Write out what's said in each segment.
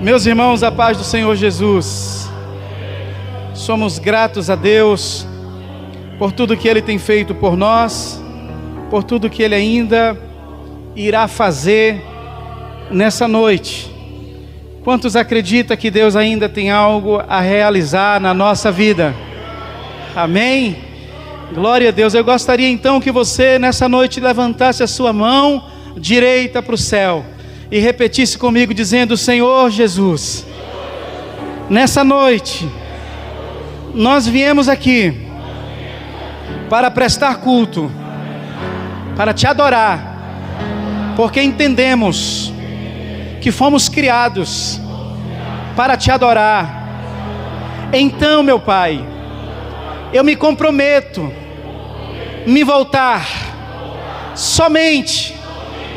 Meus irmãos, a paz do Senhor Jesus. Somos gratos a Deus por tudo que Ele tem feito por nós, por tudo que Ele ainda irá fazer nessa noite. Quantos acreditam que Deus ainda tem algo a realizar na nossa vida? Amém? Glória a Deus. Eu gostaria então que você nessa noite levantasse a sua mão direita para o céu e repetisse comigo dizendo: Senhor Jesus, nessa noite nós viemos aqui para prestar culto, para te adorar, porque entendemos que fomos criados para te adorar. Então, meu Pai, eu me comprometo me voltar somente,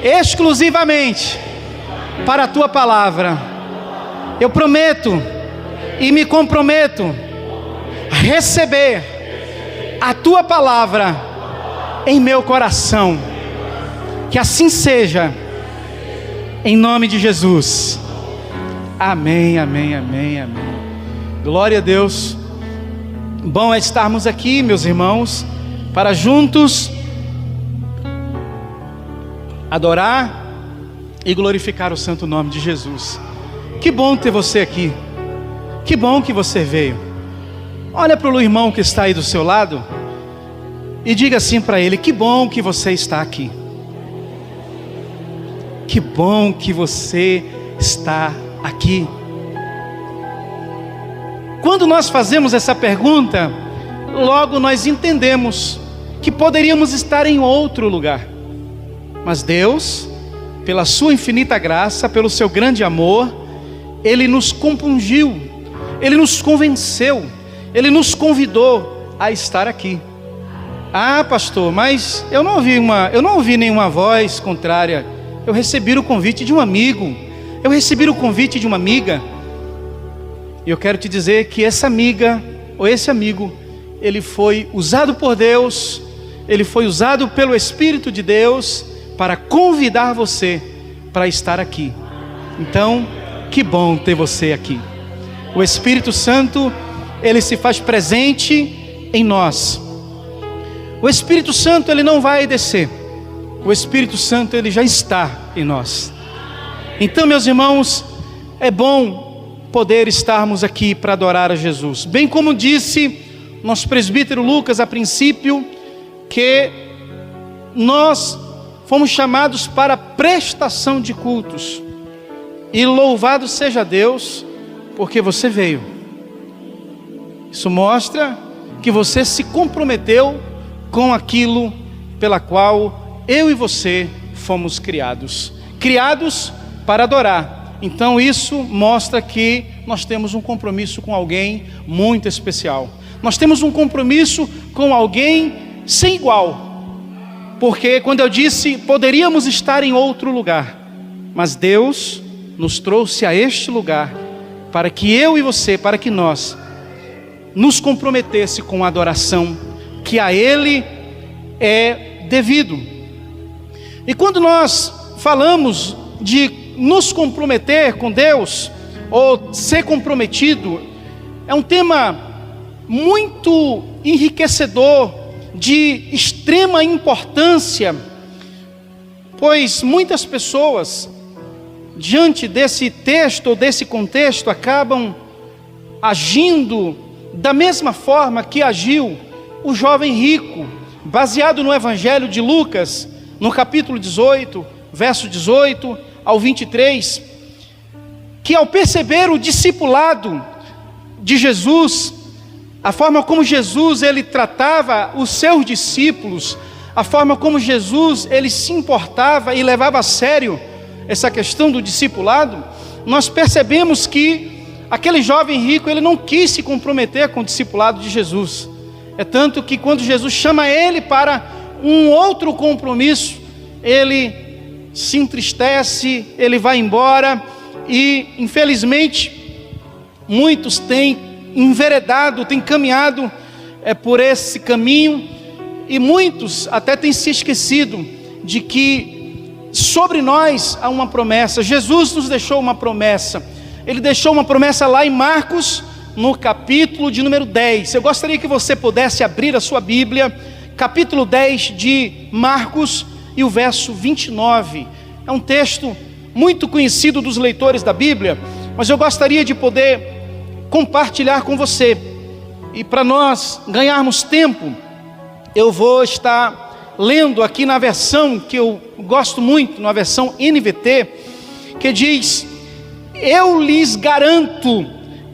exclusivamente para a Tua Palavra. Eu prometo e me comprometo a receber a Tua Palavra em meu coração. Que assim seja, em nome de Jesus. Amém, amém, amém, amém. Glória a Deus. Bom é estarmos aqui, meus irmãos, para juntos adorar e glorificar o santo nome de Jesus. Que bom ter você aqui. Que bom que você veio. Olha para o irmão que está aí do seu lado e diga assim para ele: que bom que você está aqui. Que bom que você está aqui. Quando nós fazemos essa pergunta, logo nós entendemos que poderíamos estar em outro lugar. Mas Deus, pela sua infinita graça, pelo seu grande amor, Ele nos compungiu, Ele nos convenceu, Ele nos convidou a estar aqui. Ah, pastor, mas eu não ouvi nenhuma voz contrária. Eu recebi o convite de um amigo, eu recebi o convite de uma amiga. E eu quero te dizer que essa amiga, ou esse amigo, ele foi usado por Deus, ele foi usado pelo Espírito de Deus para convidar você para estar aqui. Então, que bom ter você aqui. O Espírito Santo, ele se faz presente em nós. O Espírito Santo, ele não vai descer. O Espírito Santo, ele já está em nós. Então, meus irmãos, é bom poder estarmos aqui para adorar a Jesus. Bem como disse nosso presbítero Lucas a princípio, que nós fomos chamados para prestação de cultos. E louvado seja Deus, porque você veio. Isso mostra que você se comprometeu com aquilo pela qual eu e você fomos criados. Criados para adorar. Então isso mostra que nós temos um compromisso com alguém muito especial. Nós temos um compromisso com alguém sem igual. Porque quando eu disse poderíamos estar em outro lugar, mas Deus nos trouxe a este lugar para que eu e você, para que nós nos comprometesse com a adoração que a Ele é devido. E quando nós falamos de nos comprometer com Deus, ou ser comprometido, é um tema muito enriquecedor, de extrema importância, pois muitas pessoas, diante desse texto ou desse contexto, acabam agindo da mesma forma que agiu o jovem rico, baseado no Evangelho de Lucas, no capítulo 18, verso 18 ao 23, que ao perceber o discipulado de Jesus, a forma como Jesus ele tratava os seus discípulos, a forma como Jesus ele se importava e levava a sério essa questão do discipulado, nós percebemos que aquele jovem rico ele não quis se comprometer com o discipulado de Jesus. É tanto que quando Jesus chama ele para um outro compromisso, ele se entristece, ele vai embora. E infelizmente muitos têm enveredado, têm caminhado por esse caminho, e muitos até têm se esquecido de que sobre nós há uma promessa. Jesus nos deixou uma promessa. ele deixou uma promessa lá em Marcos, no capítulo de número 10. Eu gostaria que você pudesse abrir a sua Bíblia, capítulo 10 de Marcos e o verso 29. É um texto muito conhecido dos leitores da Bíblia, mas eu gostaria de poder compartilhar com você. E para nós ganharmos tempo, eu vou estar lendo aqui na versão que eu gosto muito, na versão NVT, que diz: eu lhes garanto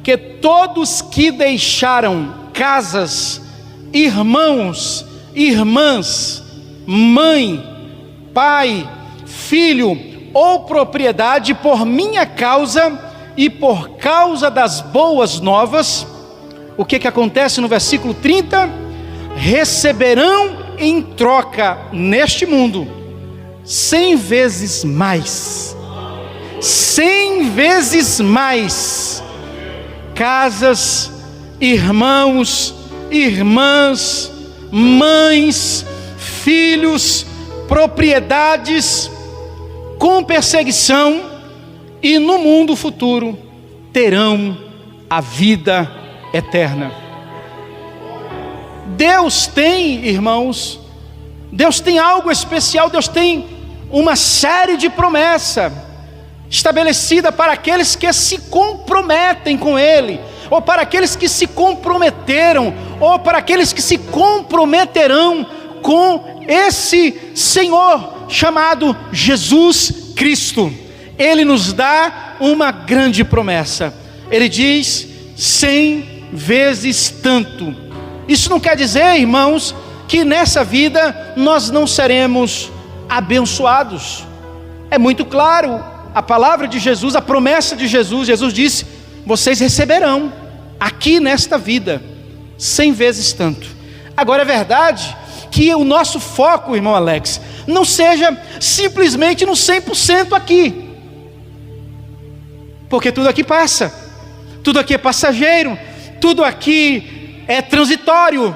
que todos que deixaram casas, irmãos, irmãs, mãe, pai, filho ou propriedade por minha causa e por causa das boas novas, o que acontece no versículo 30? Receberão em troca neste mundo 100 vezes mais, 100 vezes mais, casas, irmãos, irmãs, mães, filhos, propriedades, com perseguição, e no mundo futuro terão a vida eterna. Deus tem, irmãos, Deus tem algo especial, Deus tem uma série de promessas estabelecida para aqueles que se comprometem com Ele, ou para aqueles que se comprometeram, ou para aqueles que se comprometerão com esse Senhor chamado Jesus Cristo. Ele nos dá uma grande promessa. Ele diz 100 vezes tanto. Isso não quer dizer, irmãos, que nessa vida nós não seremos abençoados. É muito claro a palavra de Jesus, a promessa de Jesus. Jesus disse: vocês receberão aqui nesta vida 100 vezes tanto. Agora é verdade que o nosso foco, irmão Alex, não seja simplesmente no 100% aqui, porque tudo aqui passa, tudo aqui é passageiro, tudo aqui é transitório.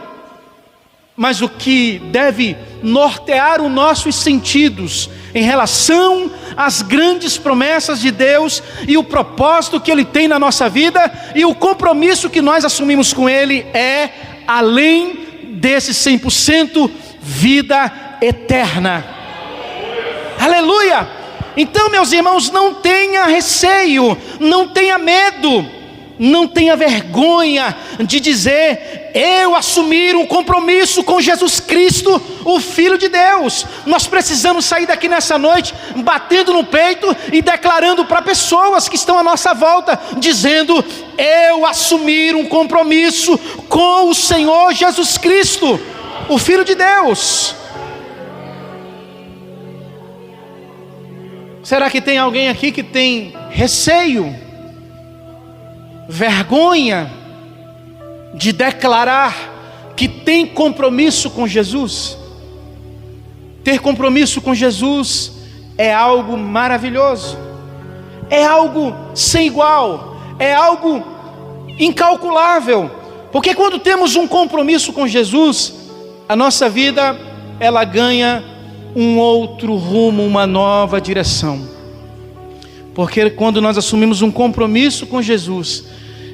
Mas o que deve nortear os nossos sentidos em relação às grandes promessas de Deus e o propósito que Ele tem na nossa vida e o compromisso que nós assumimos com Ele é, além desse 100%, vida eterna. Aleluia! Então, meus irmãos, não tenha receio, não tenha medo, não tenha vergonha de dizer: eu assumir um compromisso com Jesus Cristo, o Filho de Deus. Nós precisamos sair daqui nessa noite batendo no peito e declarando para pessoas que estão à nossa volta, dizendo: eu assumir um compromisso com o Senhor Jesus Cristo, o Filho de Deus. Será que tem alguém aqui que tem receio, vergonha de declarar que tem compromisso com Jesus? Ter compromisso com Jesus é algo maravilhoso, é algo sem igual, é algo incalculável, porque quando temos um compromisso com Jesus, a nossa vida, ela ganha um outro rumo, uma nova direção. Porque quando nós assumimos um compromisso com Jesus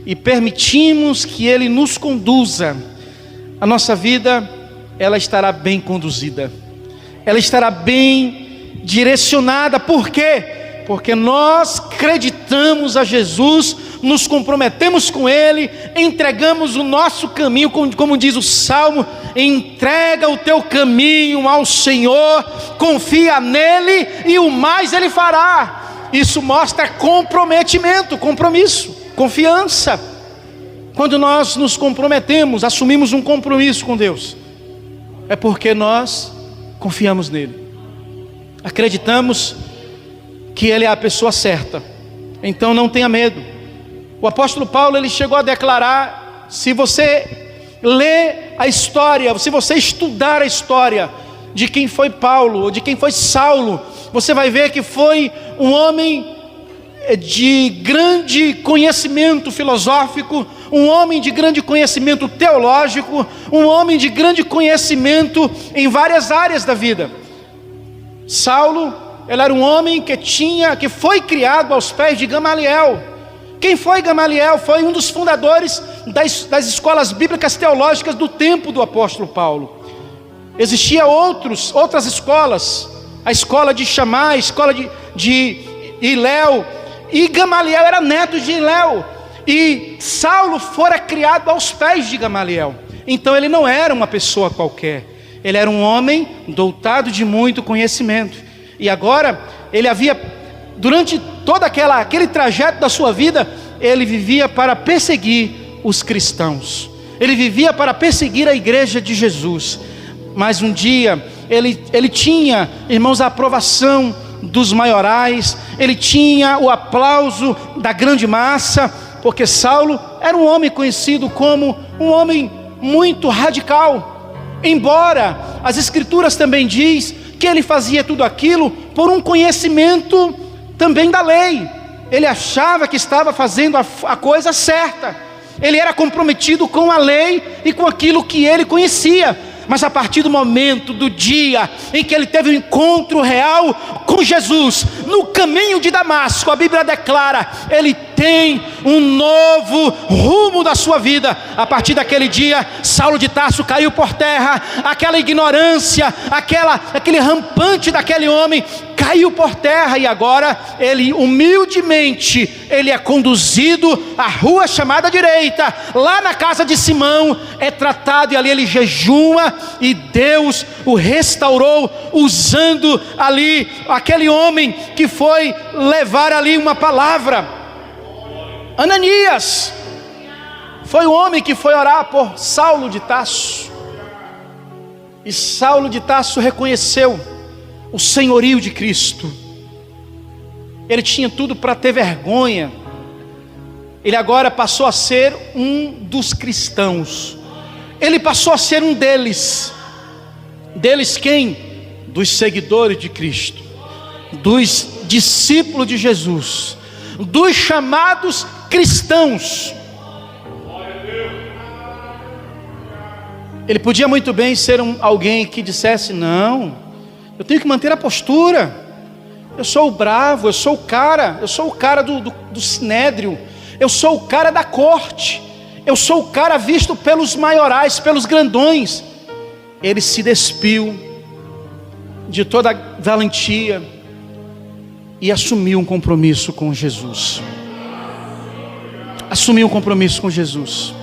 e permitimos que Ele nos conduza, a nossa vida, ela estará bem conduzida, ela estará bem direcionada. Por quê? Porque nós acreditamos a Jesus, nos comprometemos com Ele, entregamos o nosso caminho, como diz o Salmo: entrega o teu caminho ao Senhor, confia nele e o mais Ele fará. Isso mostra comprometimento, compromisso, confiança. Quando nós nos comprometemos, assumimos um compromisso com Deus, é porque nós confiamos nele, acreditamos que Ele é a pessoa certa. Então não tenha medo. O apóstolo Paulo, ele chegou a declarar, se você ler a história, se você estudar a história de quem foi Paulo, ou de quem foi Saulo, você vai ver que foi um homem de grande conhecimento filosófico, um homem de grande conhecimento teológico, um homem de grande conhecimento em várias áreas da vida. Saulo, ele era um homem que foi criado aos pés de Gamaliel, Quem foi Gamaliel? Foi um dos fundadores das escolas bíblicas teológicas do tempo do apóstolo Paulo. Existiam outras escolas, a escola de Shammai, a escola de Hilel, e Gamaliel era neto de Hilel, e Saulo fora criado aos pés de Gamaliel. Então ele não era uma pessoa qualquer, ele era um homem dotado de muito conhecimento. E agora, ele havia, durante todo aquele trajeto da sua vida, ele vivia para perseguir os cristãos, ele vivia para perseguir a igreja de Jesus. Mas um dia, ele tinha, irmãos, a aprovação dos maiorais, ele tinha o aplauso da grande massa, porque Saulo era um homem conhecido como um homem muito radical, embora as escrituras também diz que ele fazia tudo aquilo por um conhecimento também da lei. Ele achava que estava fazendo a coisa certa, ele era comprometido com a lei e com aquilo que ele conhecia. Mas a partir do momento, do dia em que ele teve um encontro real com Jesus, no caminho de Damasco, a Bíblia declara, ele tem um novo rumo da sua vida. A partir daquele dia, Saulo de Tarso caiu por terra, aquela ignorância, aquele rampante daquele homem caiu por terra, e agora ele humildemente, ele é conduzido à rua chamada direita, lá na casa de Simão, é tratado, e ali ele jejuma, e Deus o restaurou, usando ali aquele homem que foi levar ali uma palavra. Ananias foi o homem que foi orar por Saulo de Tarso, e Saulo de Tarso reconheceu o senhorio de Cristo. Ele tinha tudo para ter vergonha, ele agora passou a ser um dos cristãos, ele passou a ser um deles. Deles quem? Dos seguidores de Cristo, dos discípulos de Jesus, dos chamados cristãos. Ele podia muito bem ser alguém que dissesse: não, eu tenho que manter a postura, eu sou o bravo, eu sou o cara do sinédrio, eu sou o cara da corte, eu sou o cara visto pelos maiorais, pelos grandões. Ele se despiu de toda a valentia e assumiu um compromisso com Jesus. Assumiu um compromisso com Jesus.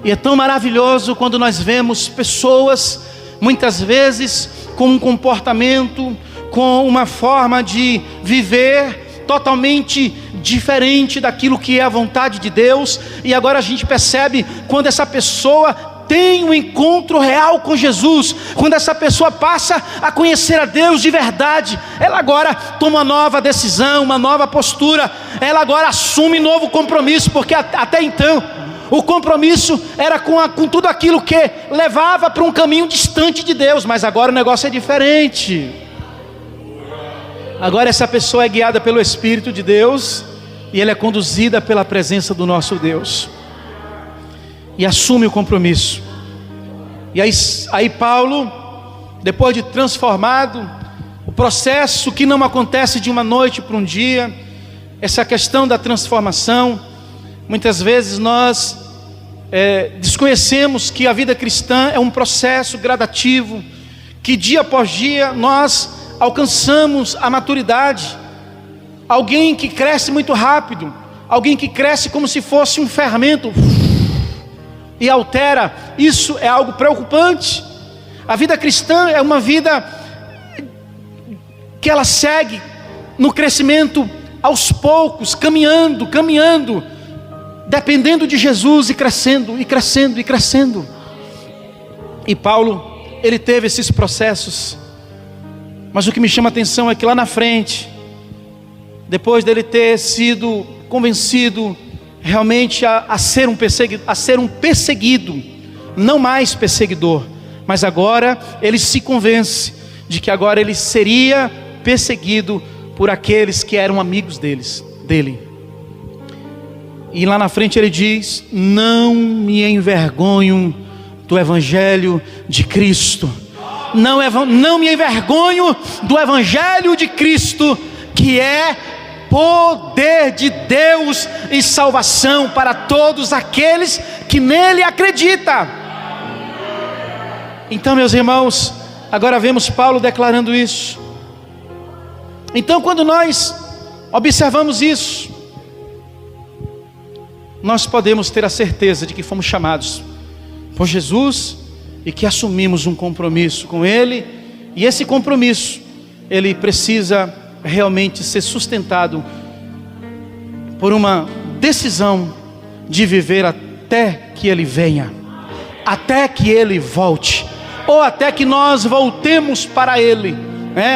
E é tão maravilhoso quando nós vemos pessoas, muitas vezes, com um comportamento, com uma forma de viver totalmente diferente daquilo que é a vontade de Deus. E agora a gente percebe quando essa pessoa tem um encontro real com Jesus, quando essa pessoa passa a conhecer a Deus de verdade, ela agora toma uma nova decisão, uma nova postura, ela agora assume novo compromisso, porque até então o compromisso era com tudo aquilo que levava para um caminho distante de Deus, mas agora o negócio é diferente. Agora essa pessoa é guiada pelo Espírito de Deus, e ela é conduzida pela presença do nosso Deus, e assume o compromisso. E aí Paulo, depois de transformado, o processo que não acontece de uma noite para um dia, essa questão da transformação, muitas vezes nós desconhecemos que a vida cristã é um processo gradativo, que dia após dia nós alcançamos a maturidade. Alguém que cresce muito rápido, alguém que cresce como se fosse um fermento e altera, isso é algo preocupante. A vida cristã é uma vida que ela segue no crescimento aos poucos, caminhando, dependendo de Jesus, e crescendo, e crescendo, e crescendo. E Paulo, ele teve esses processos, mas o que me chama a atenção é que lá na frente, depois dele ter sido convencido realmente a ser um perseguido, não mais perseguidor, mas agora ele se convence de que agora ele seria perseguido por aqueles que eram amigos dele. E lá na frente ele diz: não me envergonho do Evangelho de Cristo, não me envergonho do Evangelho de Cristo, que é poder de Deus e salvação para todos aqueles que nele acreditam. Então, meus irmãos, agora vemos Paulo declarando isso. Então, quando nós observamos isso, nós podemos ter a certeza de que fomos chamados por Jesus e que assumimos um compromisso com Ele, e esse compromisso, ele precisa realmente ser sustentado por uma decisão de viver até que Ele venha, até que Ele volte, ou até que nós voltemos para Ele.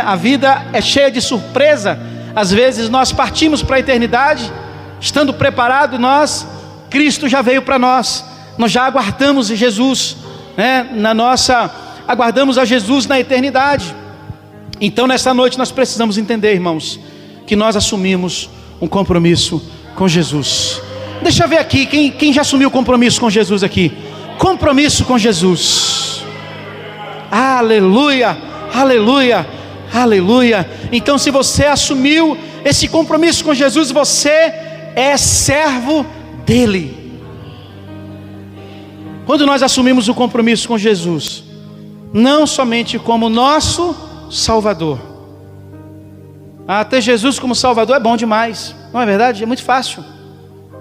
A vida é cheia de surpresa. Às vezes nós partimos para a eternidade, estando preparado, Cristo já veio para nós, nós já aguardamos Jesus, aguardamos a Jesus na eternidade. Então nessa noite nós precisamos entender, irmãos, que nós assumimos um compromisso com Jesus. Deixa eu ver aqui, quem já assumiu compromisso com Jesus aqui? Compromisso com Jesus. Aleluia, aleluia, aleluia. Então, se você assumiu esse compromisso com Jesus, você é servo dele. Quando nós assumimos o compromisso com Jesus, não somente como nosso Salvador. Ter Jesus como Salvador é bom demais, não é verdade? É muito fácil.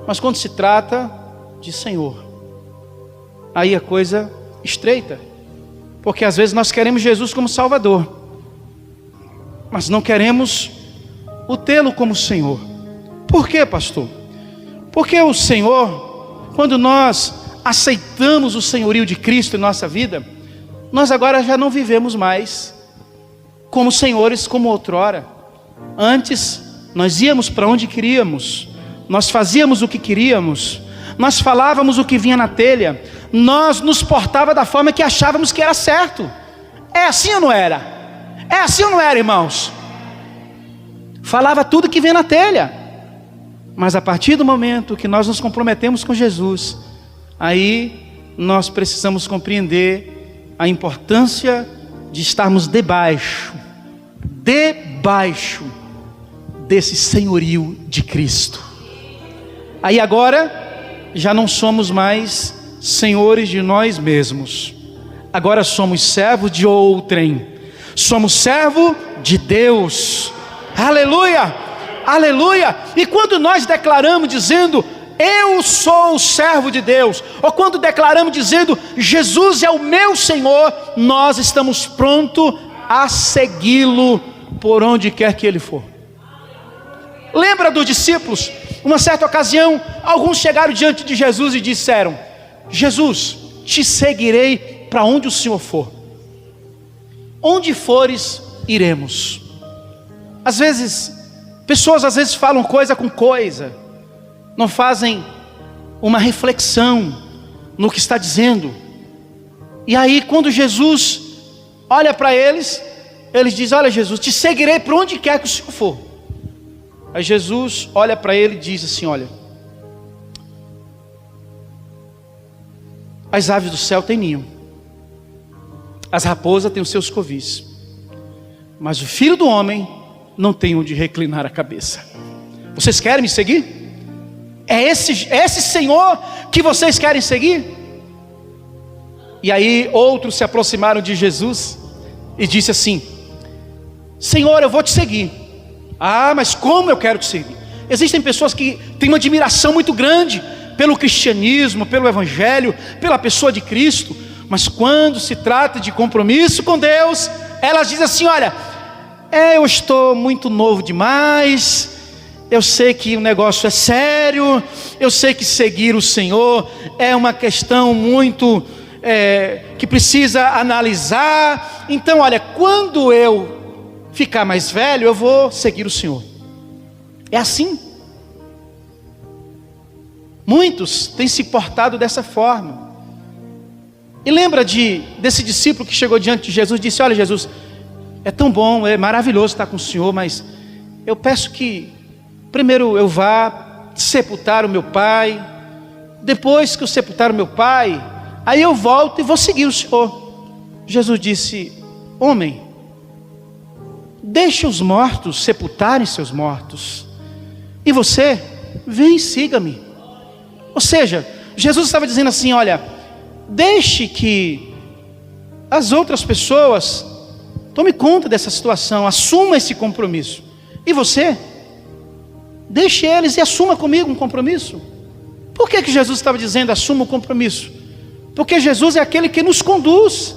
Mas quando se trata de Senhor, aí a coisa estreita. Porque às vezes nós queremos Jesus como Salvador, mas não queremos o tê-lo como Senhor. Por quê, pastor? Porque o Senhor, quando nós aceitamos o senhorio de Cristo em nossa vida, nós agora já não vivemos mais como senhores como outrora. Antes nós íamos para onde queríamos, nós fazíamos o que queríamos, nós falávamos o que vinha na telha, nós nos portava da forma que achávamos que era certo. É assim ou não era? É assim ou não era, irmãos? Falava tudo que vinha na telha. Mas a partir do momento que nós nos comprometemos com Jesus, aí nós precisamos compreender a importância de estarmos debaixo desse senhorio de Cristo. Aí agora já não somos mais senhores de nós mesmos, agora somos servos de outrem, somos servo de Deus. Aleluia, aleluia. E quando nós declaramos dizendo eu sou o servo de Deus, ou quando declaramos dizendo Jesus é o meu Senhor, nós estamos prontos a segui-lo por onde quer que Ele for. Lembra dos discípulos? Uma certa ocasião, alguns chegaram diante de Jesus e disseram: Jesus, te seguirei para onde o Senhor for. Onde fores, iremos. Às vezes, pessoas falam coisa com coisa, não fazem uma reflexão no que está dizendo. E aí quando Jesus olha para eles dizem: olha Jesus, te seguirei para onde quer que o Senhor for. Aí Jesus olha para ele e diz assim: olha, as aves do céu têm ninho, as raposas têm os seus covis, mas o Filho do Homem não tem onde reclinar a cabeça. Vocês querem me seguir? É esse Senhor que vocês querem seguir? E aí outros se aproximaram de Jesus e disse assim: Senhor, eu vou te seguir. Mas como eu quero te seguir? Existem pessoas que têm uma admiração muito grande pelo cristianismo, pelo evangelho, pela pessoa de Cristo, mas quando se trata de compromisso com Deus, elas dizem assim: olha, eu estou muito novo demais, eu sei que o negócio é sério, eu sei que seguir o Senhor é uma questão muito que precisa analisar. Então olha, quando eu ficar mais velho, eu vou seguir o Senhor. É assim. Muitos têm se portado dessa forma. E lembra desse discípulo que chegou diante de Jesus e disse: olha Jesus, é tão bom, é maravilhoso estar com o Senhor, mas eu peço que primeiro eu vá sepultar o meu pai, depois que eu sepultar o meu pai, aí eu volto e vou seguir o Senhor. Jesus disse: homem, deixe os mortos sepultarem seus mortos, E você, vem e siga-me. Ou seja, Jesus estava dizendo assim: olha, deixe que as outras pessoas tome conta dessa situação, assuma esse compromisso. E você, deixe eles e assuma comigo um compromisso. Por que Jesus estava dizendo assuma o compromisso? Porque Jesus é aquele que nos conduz,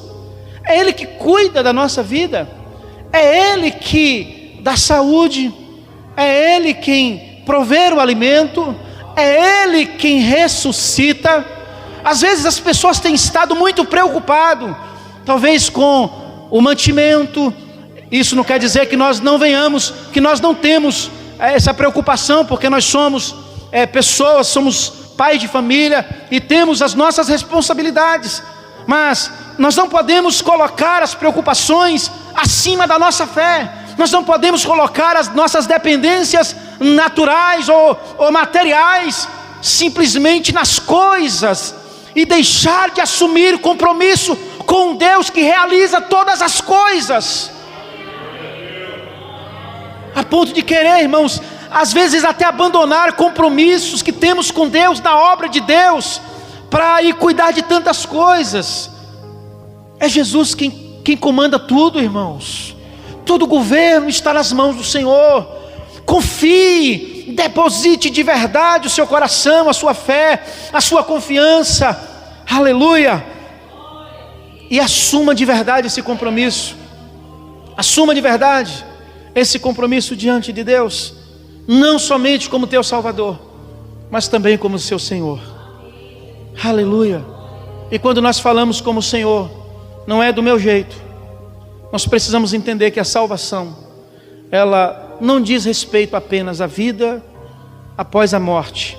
é Ele que cuida da nossa vida, é Ele que dá saúde, é Ele quem provê o alimento, é Ele quem ressuscita. Às vezes as pessoas têm estado muito preocupadas, talvez com o mantimento. Isso não quer dizer que nós não venhamos, que nós não temos essa preocupação, porque nós somos pessoas, somos pais de família e temos as nossas responsabilidades, mas nós não podemos colocar as preocupações acima da nossa fé. Nós não podemos colocar as nossas dependências naturais ou materiais simplesmente nas coisas e deixar de assumir compromisso com Deus que realiza todas as coisas, a ponto de querer, irmãos, às vezes até abandonar compromissos que temos com Deus, na obra de Deus, para ir cuidar de tantas coisas. É Jesus quem comanda tudo, irmãos. Todo o governo está nas mãos do Senhor. Confie, deposite de verdade o seu coração, a sua fé, a sua confiança, aleluia, e assuma de verdade esse compromisso. Assuma de verdade esse compromisso diante de Deus, não somente como teu Salvador, mas também como seu Senhor, aleluia. E quando nós falamos como Senhor, não é do meu jeito. Nós precisamos entender que a salvação, ela não diz respeito apenas à vida após a morte,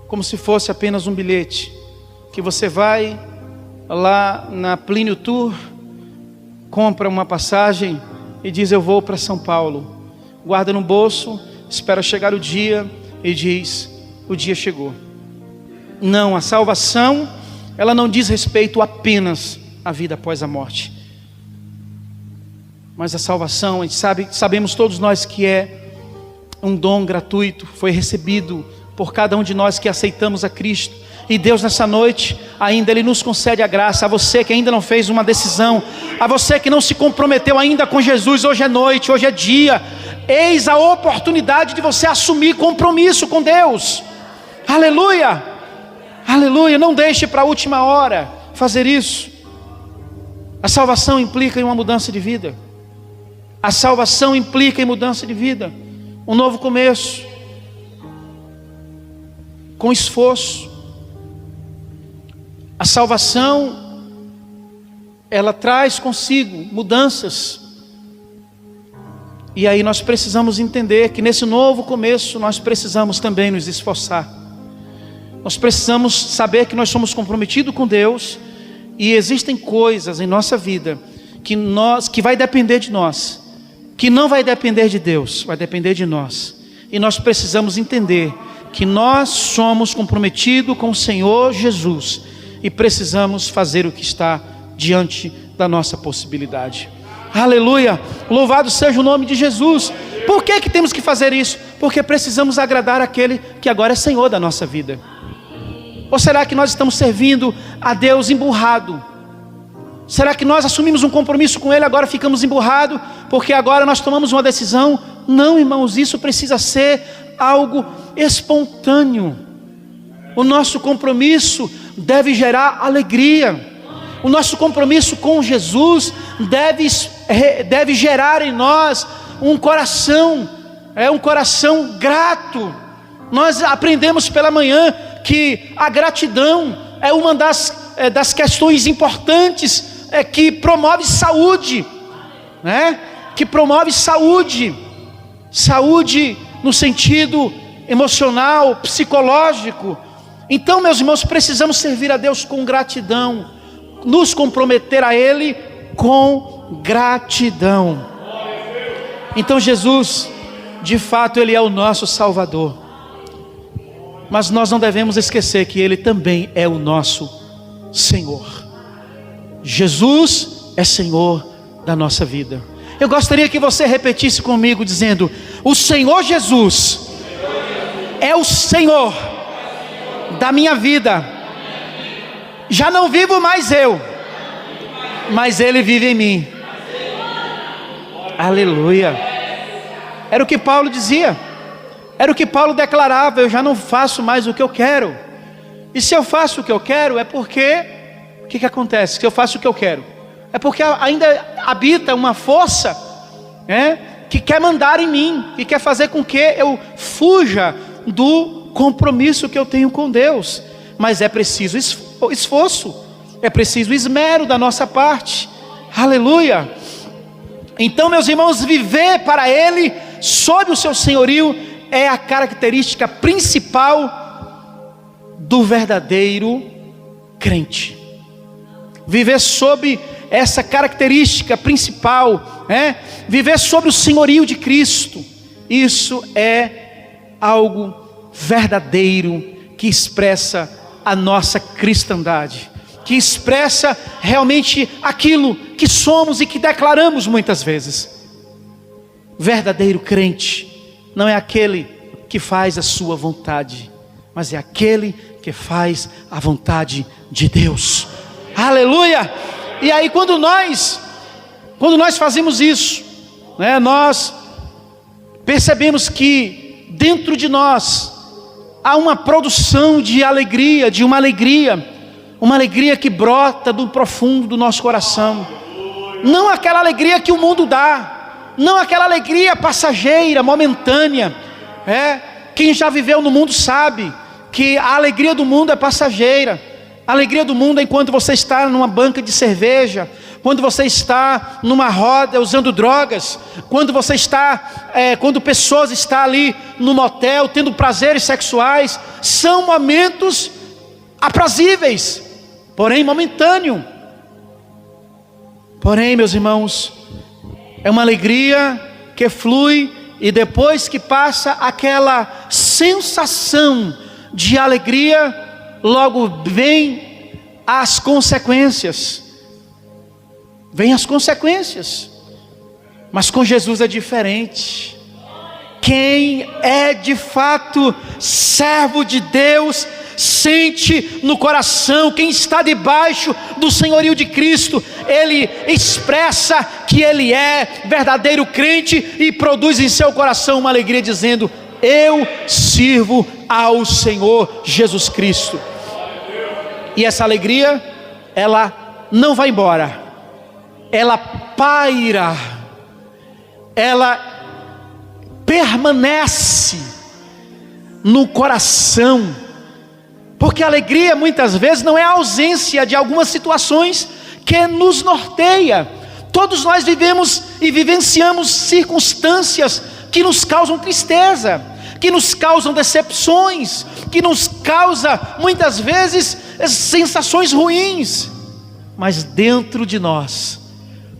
como se fosse apenas um bilhete, que você vai lá na Plínio Tour, compra uma passagem e diz: eu vou para São Paulo, guarda no bolso, espera chegar o dia e diz: o dia chegou. Não, a salvação, ela não diz respeito apenas à vida após a morte, mas a salvação, a gente sabemos todos nós que é um dom gratuito, foi recebido por cada um de nós que aceitamos a Cristo. E Deus nessa noite ainda Ele nos concede a graça. A você que ainda não fez uma decisão, a você que não se comprometeu ainda com Jesus, hoje é noite, hoje é dia. Eis a oportunidade de você assumir compromisso com Deus. Aleluia, aleluia. Não deixe para a última hora fazer isso. A salvação implica em uma mudança de vida. A salvação implica em mudança de vida, um novo começo, com esforço. A salvação, ela traz consigo mudanças. E aí nós precisamos entender que nesse novo começo nós precisamos também nos esforçar. Nós precisamos saber que nós somos comprometidos com Deus, e existem coisas em nossa vida que vai depender de nós, que não vai depender de Deus, vai depender de nós. E nós precisamos entender que nós somos comprometidos com o Senhor Jesus e precisamos fazer o que está diante da nossa possibilidade. Aleluia, louvado seja o nome de Jesus. Por que temos que fazer isso? Porque precisamos agradar aquele que agora é Senhor da nossa vida. Ou será que nós estamos servindo a Deus emburrado? Será que nós assumimos um compromisso com Ele, agora ficamos emburrados, porque agora nós tomamos uma decisão? Não, irmãos, isso precisa ser algo espontâneo. O nosso compromisso deve gerar alegria. O nosso compromisso com Jesus deve gerar em nós um coração grato. Nós aprendemos pela manhã que a gratidão é uma das questões importantes, que promove saúde, né? Que promove saúde no sentido emocional, psicológico. Então, meus irmãos, precisamos servir a Deus com gratidão, nos comprometer a Ele com gratidão. Então Jesus, de fato, Ele é o nosso Salvador, mas nós não devemos esquecer que Ele também é o nosso Senhor. Jesus é Senhor da nossa vida. Eu gostaria que você repetisse comigo dizendo: o Senhor Jesus é o Senhor da minha vida. Já não vivo mais eu, mas Ele vive em mim. Aleluia. Era o que Paulo dizia, era o que Paulo declarava: eu já não faço mais o que eu quero. E se eu faço o que eu quero, é porque, o que acontece? Se eu faço o que eu quero, é porque ainda habita uma força, que quer mandar em mim, que quer fazer com que eu fuja do compromisso que eu tenho com Deus. Mas é preciso esforço, é preciso esmero da nossa parte. Aleluia. Então, meus irmãos, viver para Ele, sob o seu senhorio, é a característica principal do verdadeiro crente. Viver sob essa característica principal, viver sob o senhorio de Cristo, isso é algo verdadeiro, que expressa a nossa cristandade, que expressa realmente aquilo que somos e que declaramos muitas vezes. Verdadeiro crente não é aquele que faz a sua vontade, mas é aquele que faz a vontade de Deus. Aleluia! E aí quando nós fazemos isso, nós percebemos que dentro de nós há uma produção de alegria, uma alegria que brota do profundo do nosso coração. Não aquela alegria que o mundo dá, não aquela alegria passageira, momentânea. Quem já viveu no mundo sabe que a alegria do mundo é passageira. A alegria do mundo é enquanto você está numa banca de cerveja, quando você está numa roda usando drogas, quando pessoas estão ali no motel tendo prazeres sexuais. São momentos aprazíveis, porém momentâneo. Porém, meus irmãos, é uma alegria que flui, e depois que passa aquela sensação de alegria, logo vem as consequências. Mas com Jesus é diferente. Quem é de fato servo de Deus, sente no coração, quem está debaixo do senhorio de Cristo, ele expressa que ele é verdadeiro crente e produz em seu coração uma alegria dizendo: eu sirvo ao Senhor Jesus Cristo. E essa alegria, ela não vai embora, ela paira, ela permanece no coração. Porque a alegria muitas vezes não é a ausência de algumas situações que nos norteia. Todos nós vivemos e vivenciamos circunstâncias que nos causam tristeza, que nos causam decepções, que nos causam muitas vezes sensações ruins. Mas dentro de nós,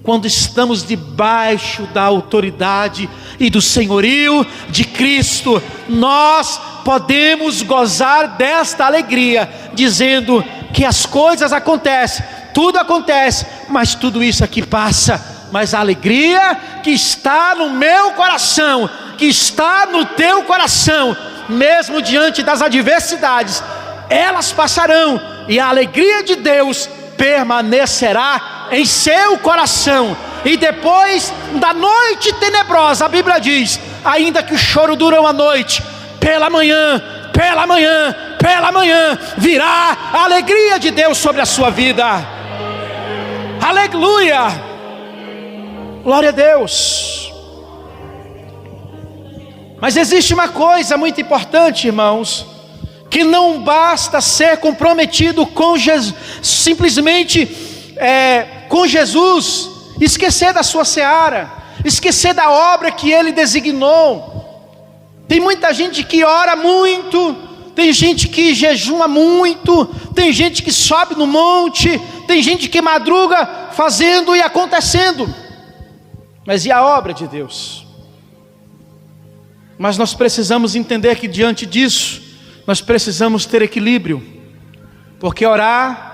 quando estamos debaixo da autoridade e do senhorio de Cristo, nós podemos gozar desta alegria, dizendo que as coisas acontecem, tudo acontece, mas tudo isso aqui passa. Mas a alegria que está no meu coração, que está no teu coração, mesmo diante das adversidades, elas passarão, e a alegria de Deus permanecerá em seu coração. E depois da noite tenebrosa, a Bíblia diz: ainda que o choro dure uma noite, pela manhã virá a alegria de Deus sobre a sua vida. Aleluia, glória a Deus. Mas existe uma coisa muito importante, irmãos, que não basta ser comprometido com Jesus, simplesmente com Jesus, esquecer da sua seara, esquecer da obra que Ele designou. Tem muita gente que ora muito, tem gente que jejuma muito, tem gente que sobe no monte, tem gente que madruga fazendo e acontecendo. Mas e a obra de Deus? Mas nós precisamos entender que diante disso, nós precisamos ter equilíbrio, porque orar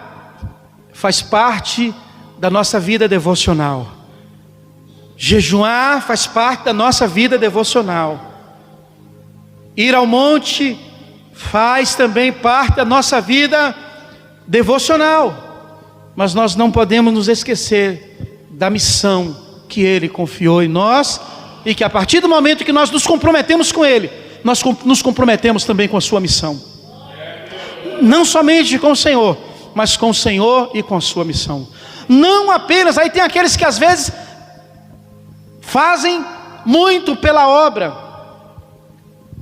faz parte da nossa vida devocional, jejuar faz parte da nossa vida devocional, ir ao monte faz também parte da nossa vida devocional, mas nós não podemos nos esquecer da missão que Ele confiou em nós, e que a partir do momento que nós nos comprometemos com Ele, nós nos comprometemos também com a sua missão, não somente com o Senhor, mas com o Senhor e com a sua missão. Não apenas, aí tem aqueles que às vezes fazem muito pela obra,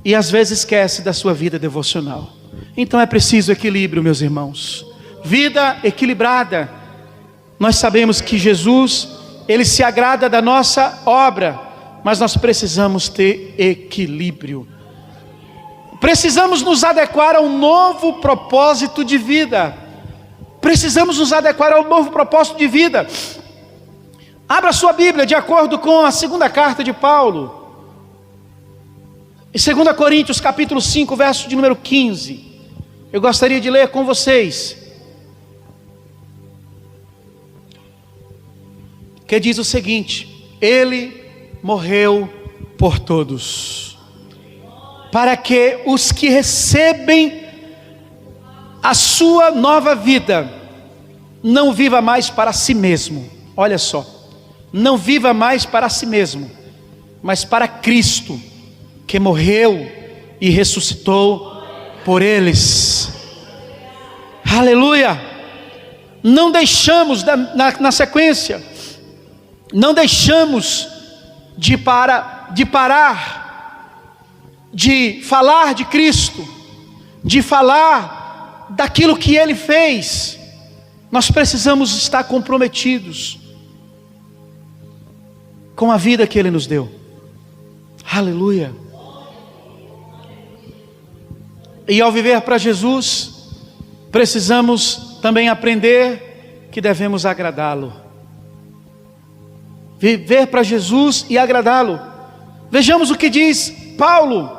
e às vezes esquece da sua vida devocional. Então é preciso equilíbrio, meus irmãos, vida equilibrada. Nós sabemos que Jesus, Ele se agrada da nossa obra, mas nós precisamos ter equilíbrio. Precisamos nos adequar a um novo propósito de vida. Precisamos nos adequar ao novo propósito de vida. Abra sua Bíblia de acordo com a segunda carta de Paulo, em 2 Coríntios capítulo 5, verso de número 15. Eu gostaria de ler com vocês, que diz o seguinte: Ele morreu por todos, para que os que recebem a sua nova vida não viva mais para si mesmo. Olha só, não viva mais para si mesmo, mas para Cristo, que morreu e ressuscitou por eles. Aleluia! Não deixamos, na sequência, não deixamos de parar de falar de Cristo, de falar daquilo que Ele fez. Nós precisamos estar comprometidos com a vida que Ele nos deu. Aleluia! E ao viver para Jesus, precisamos também aprender que devemos agradá-lo. Viver para Jesus e agradá-lo. Vejamos o que diz Paulo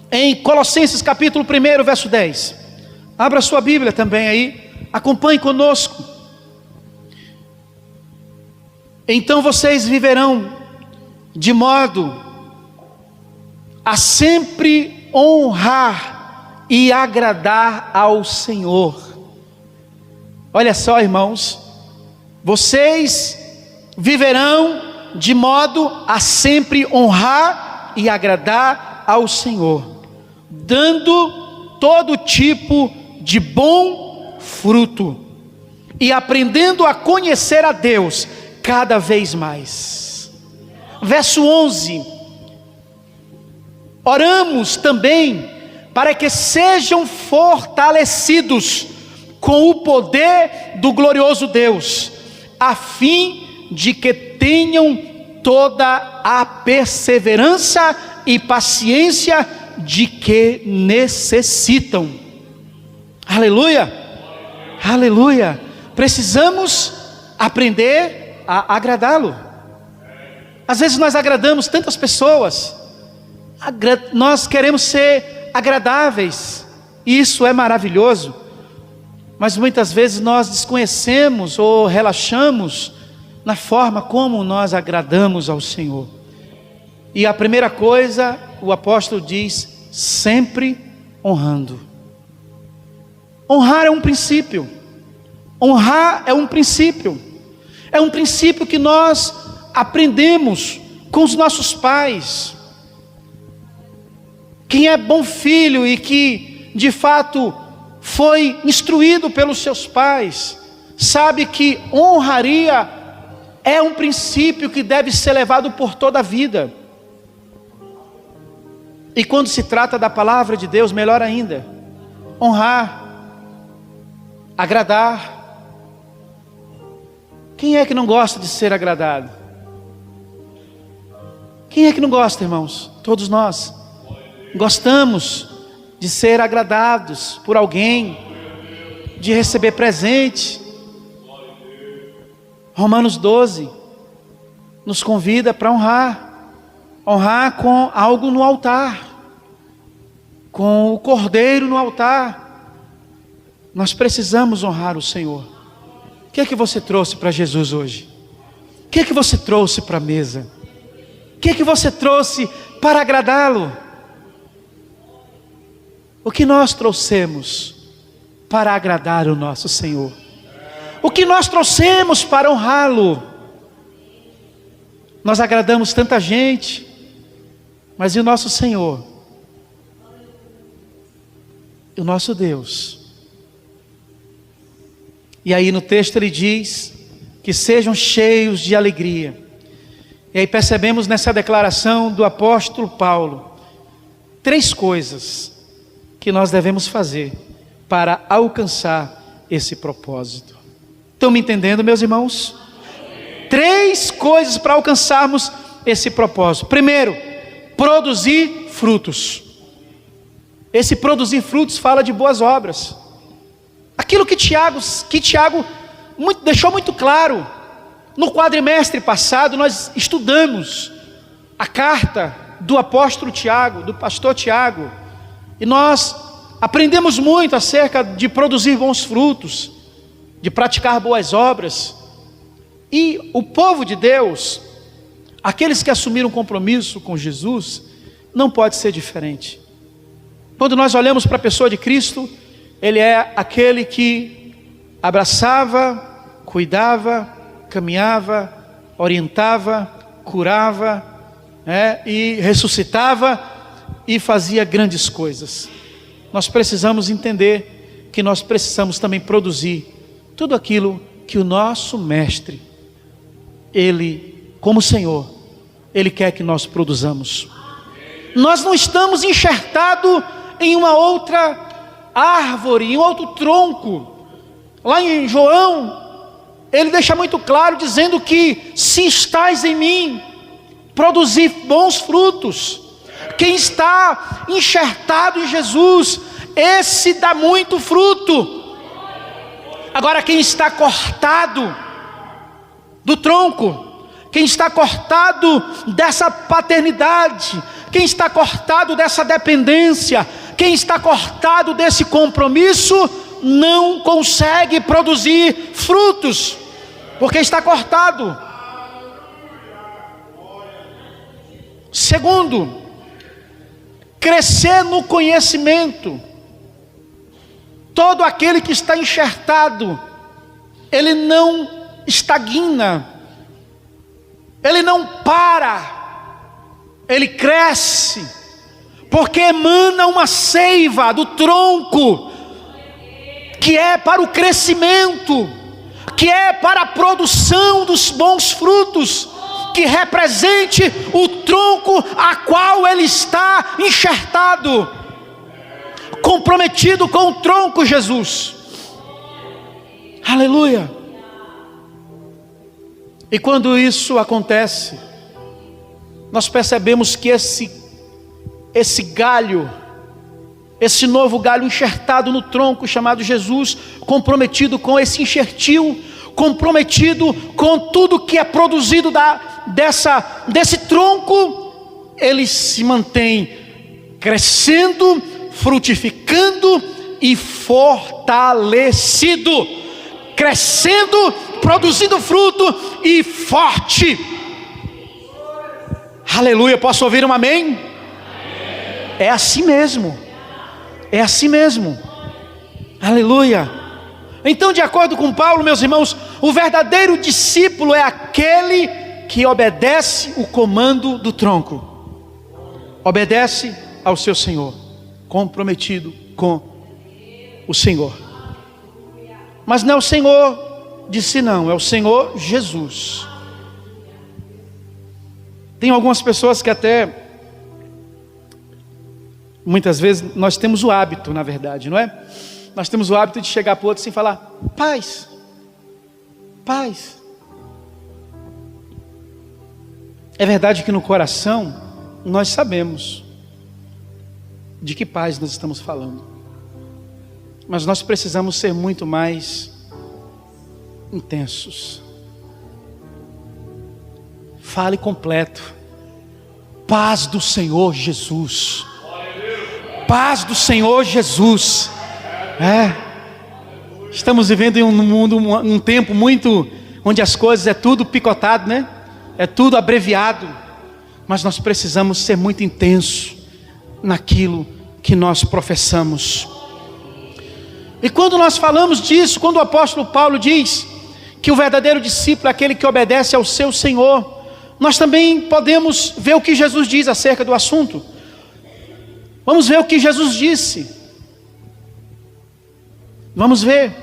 em Colossenses capítulo 1, verso 10. Abra sua Bíblia também aí, acompanhe conosco. Então vocês viverão de modo a sempre honrar e agradar ao Senhor. Olha só, irmãos, vocês viverão de modo a sempre honrar e agradar ao Senhor, dando todo tipo de bom fruto e aprendendo a conhecer a Deus cada vez mais. Verso 11: oramos também para que sejam fortalecidos com o poder do glorioso Deus, a fim de que tenham toda a perseverança e paciência de que necessitam. Aleluia, aleluia. Precisamos aprender a agradá-lo. Às vezes nós agradamos tantas pessoas, nós queremos ser agradáveis, e isso é maravilhoso, mas muitas vezes nós desconhecemos ou relaxamos na forma como nós agradamos ao Senhor. E a primeira coisa, o apóstolo diz: sempre honrando. Honrar é um princípio. Honrar é um princípio. É um princípio que nós aprendemos com os nossos pais. Quem é bom filho e que de fato foi instruído pelos seus pais, sabe que honraria é um princípio que deve ser levado por toda a vida. E quando se trata da palavra de Deus, melhor ainda. Honrar, agradar. Quem é que não gosta de ser agradado? Quem é que não gosta, irmãos? Todos nós gostamos de ser agradados por alguém, de receber presente. Romanos 12 nos convida para honrar com algo no altar, com o cordeiro no altar. Nós precisamos honrar o Senhor. O que é que você trouxe para Jesus hoje? O que é que você trouxe para a mesa? O que é que você trouxe para agradá-lo? o que nós trouxemos para agradar o nosso Senhor? O que nós trouxemos para honrá-lo? Nós agradamos tanta gente, mas e o nosso Senhor? E o nosso Deus? E aí no texto ele diz que sejam cheios de alegria. E aí percebemos nessa declaração do apóstolo Paulo 3 coisas que nós devemos fazer para alcançar esse propósito. Estão me entendendo, meus irmãos? 3 coisas para alcançarmos esse propósito. Primeiro, produzir frutos. Esse produzir frutos fala de boas obras. Aquilo que Tiago deixou muito claro. No quadrimestre passado nós estudamos a carta do apóstolo Tiago, do pastor Tiago, e nós aprendemos muito acerca de produzir bons frutos, de praticar boas obras. E o povo de Deus, aqueles que assumiram compromisso com Jesus, não pode ser diferente. Quando nós olhamos para a pessoa de Cristo, Ele é aquele que abraçava, cuidava, caminhava, orientava, curava, e ressuscitava e fazia grandes coisas. Nós precisamos entender que nós precisamos também produzir tudo aquilo que o nosso Mestre, Ele, como Senhor, Ele quer que nós produzamos. Nós não estamos enxertados em uma outra árvore, em outro tronco. Lá em João, ele deixa muito claro, dizendo que se estais em mim, produzir bons frutos. Quem está enxertado em Jesus, esse dá muito fruto. Agora quem está cortado do tronco, quem está cortado dessa paternidade, quem está cortado dessa dependência, quem está cortado desse compromisso, não consegue produzir frutos, porque está cortado. Segundo, crescer no conhecimento. Todo aquele que está enxertado, ele não estagna, ele não para, ele cresce, porque emana uma seiva do tronco, que é para o crescimento, que é para a produção dos bons frutos, que represente o tronco a qual ele está enxertado, comprometido com o tronco Jesus. Aleluia. E quando isso acontece, nós percebemos que esse galho, esse novo galho enxertado no tronco chamado Jesus, comprometido com esse enxertil, comprometido com tudo que é produzido desse tronco, ele se mantém crescendo, frutificando e fortalecido, crescendo, produzindo fruto e forte. Aleluia, posso ouvir um amém? É assim mesmo, é assim mesmo. Aleluia. Então, de acordo com Paulo, meus irmãos, o verdadeiro discípulo é aquele que obedece o comando do tronco, obedece ao seu Senhor, comprometido com o Senhor. Mas não é o Senhor de si, não, é o Senhor Jesus. Tem algumas pessoas que até, muitas vezes, nós temos o hábito, na verdade, não é? Nós temos o hábito de chegar para o outro sem falar, paz, paz. É verdade que no coração, nós sabemos de que paz nós estamos falando. Mas nós precisamos ser muito mais intensos. Fale completo. Paz do Senhor Jesus. Paz do Senhor Jesus. Estamos vivendo em um mundo, um tempo muito, onde as coisas é tudo picotado, né? É tudo abreviado. Mas nós precisamos ser muito intensos naquilo que nós professamos. E quando nós falamos disso, quando o apóstolo Paulo diz que o verdadeiro discípulo é aquele que obedece ao seu Senhor, nós também podemos ver o que Jesus diz acerca do assunto. Vamos ver o que Jesus disse. Vamos ver,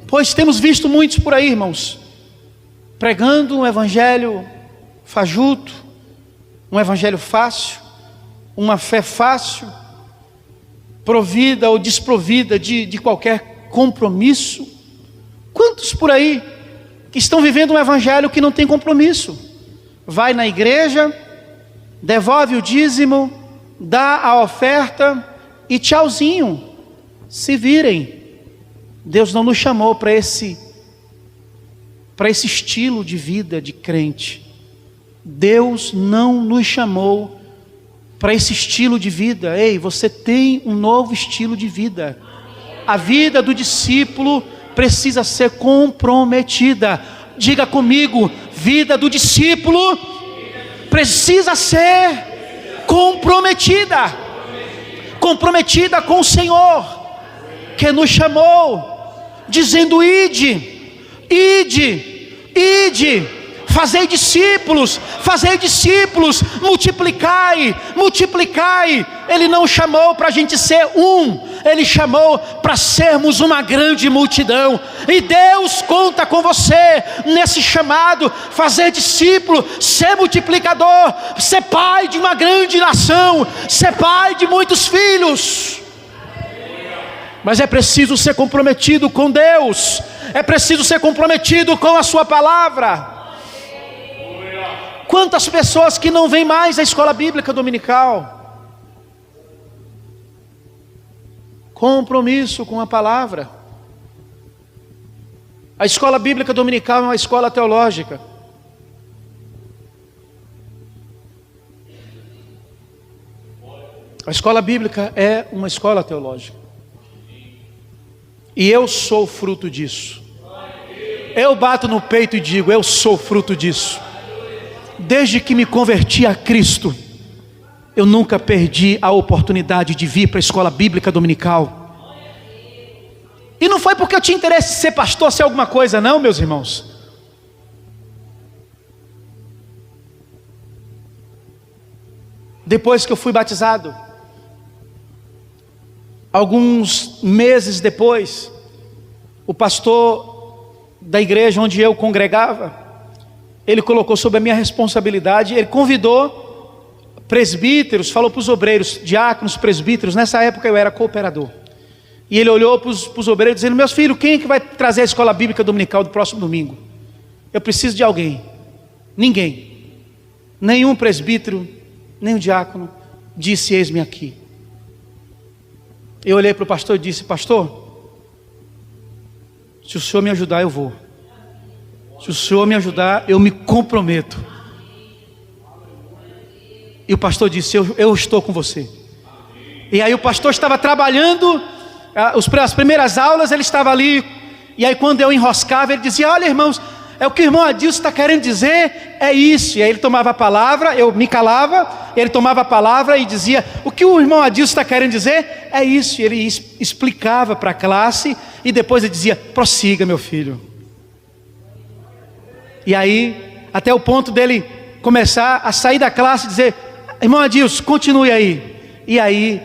pois temos visto muitos por aí, irmãos, pregando um evangelho fajuto, um evangelho fácil, uma fé fácil, provida ou desprovida de qualquer compromisso. Quantos por aí que estão vivendo um evangelho que não tem compromisso? Vai na igreja, devolve o dízimo, dá a oferta e tchauzinho, se virem. Deus não nos chamou para esse estilo de vida de crente. Deus não nos chamou para esse estilo de vida. Ei, você tem um novo estilo de vida. A vida do discípulo precisa ser comprometida. Diga comigo, vida do discípulo precisa ser comprometida. Comprometida com o Senhor, que nos chamou, dizendo: ide, fazei discípulos, multiplicai. Ele não chamou para a gente ser Ele chamou para sermos uma grande multidão. E Deus conta com você nesse chamado, fazer discípulo, ser multiplicador, ser pai de uma grande nação, ser pai de muitos filhos. Mas é preciso ser comprometido com Deus, é preciso ser comprometido com a sua palavra. Quantas pessoas que não vêm mais à escola bíblica dominical? Compromisso com a palavra. A escola bíblica dominical é uma escola teológica. A escola bíblica é uma escola teológica. E eu sou fruto disso. Eu bato no peito e digo: eu sou fruto disso. Desde que me converti a Cristo, eu nunca perdi a oportunidade de vir para a escola bíblica dominical. E não foi porque eu tinha interesse em ser pastor, ser alguma coisa, não, meus irmãos. Depois que eu fui batizado, alguns meses depois, o pastor da igreja onde eu congregava, ele colocou sobre a minha responsabilidade, ele convidou presbíteros, falou para os obreiros, diáconos, presbíteros. Nessa época eu era cooperador. E ele olhou para os obreiros dizendo: meus filhos, quem é que vai trazer a escola bíblica dominical do próximo domingo? Eu preciso de alguém. Ninguém. Nenhum presbítero, nenhum diácono disse: eis-me aqui. Eu olhei para o pastor e disse: pastor, se o senhor me ajudar, eu vou. Se o senhor me ajudar, eu me comprometo. E o pastor disse: eu estou com você. E aí o pastor estava trabalhando, as primeiras aulas ele estava ali. E aí quando eu enroscava, ele dizia: olha, irmãos, é o que o irmão Adilson está querendo dizer, é isso. E aí ele tomava a palavra, eu me calava, ele tomava a palavra e dizia: o que o irmão Adilson está querendo dizer, é isso. E ele explicava para a classe, e depois ele dizia: prossiga, meu filho. E aí, até o ponto dele começar a sair da classe e dizer: irmão Adilson, continue aí. E aí,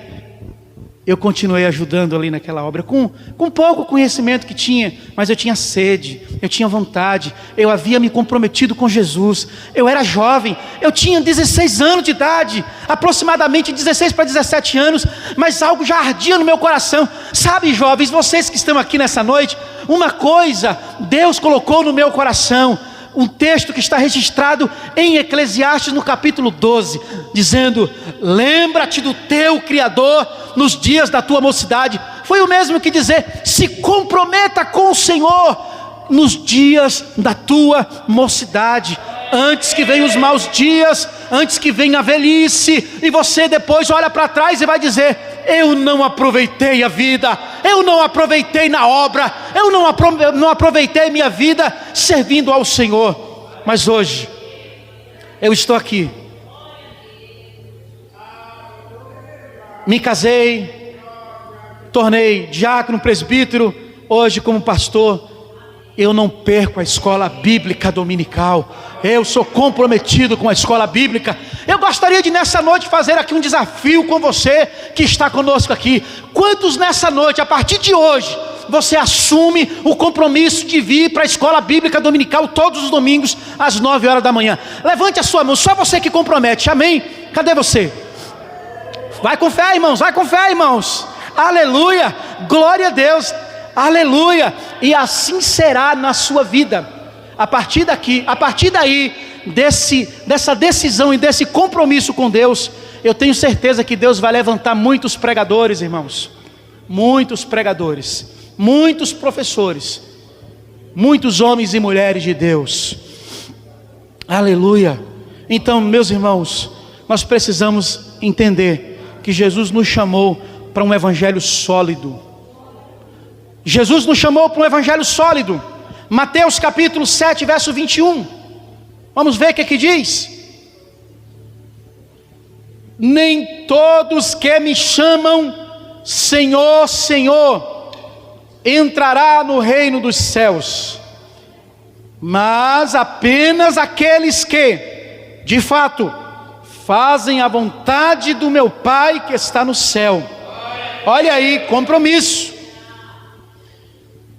eu continuei ajudando ali naquela obra, com pouco conhecimento que tinha, mas eu tinha sede, eu tinha vontade, eu havia me comprometido com Jesus. Eu era jovem, eu tinha 16 anos de idade, aproximadamente 16 para 17 anos, mas algo já ardia no meu coração. Sabe, jovens, vocês que estão aqui nessa noite, uma coisa Deus colocou no meu coração, um texto que está registrado em Eclesiastes no capítulo 12, dizendo: lembra-te do teu Criador nos dias da tua mocidade. Foi o mesmo que dizer: se comprometa com o Senhor nos dias da tua mocidade, antes que venham os maus dias, antes que venha a velhice, e você depois olha para trás e vai dizer: eu não aproveitei a vida, eu não aproveitei na obra, eu não aproveitei minha vida servindo ao Senhor. Mas hoje eu estou aqui, me casei, tornei diácono, presbítero, hoje como pastor, eu não perco a escola bíblica dominical. Eu sou comprometido com a escola bíblica. Eu gostaria de nessa noite fazer aqui um desafio com você que está conosco aqui. Quantos nessa noite, a partir de hoje, você assume o compromisso de vir para a escola bíblica dominical todos os domingos às 9 horas da manhã? Levante a sua mão, só você que compromete, amém? Cadê você? Vai com fé, irmãos, vai com fé, irmãos. Aleluia, glória a Deus. Aleluia, e assim será na sua vida. A partir daí, dessa decisão e desse compromisso com Deus, eu tenho certeza que Deus vai levantar muitos pregadores, irmãos, muitos pregadores, muitos professores, muitos homens e mulheres de Deus. Aleluia. Então, meus irmãos, nós precisamos entender que Jesus nos chamou para um evangelho sólido. Jesus nos chamou para um evangelho sólido. Mateus capítulo 7, verso 21. Vamos ver o que diz. Nem todos que me chamam Senhor, Senhor, entrará no reino dos céus, mas apenas aqueles que, de fato, fazem a vontade do meu Pai que está no céu. Olha aí, compromisso.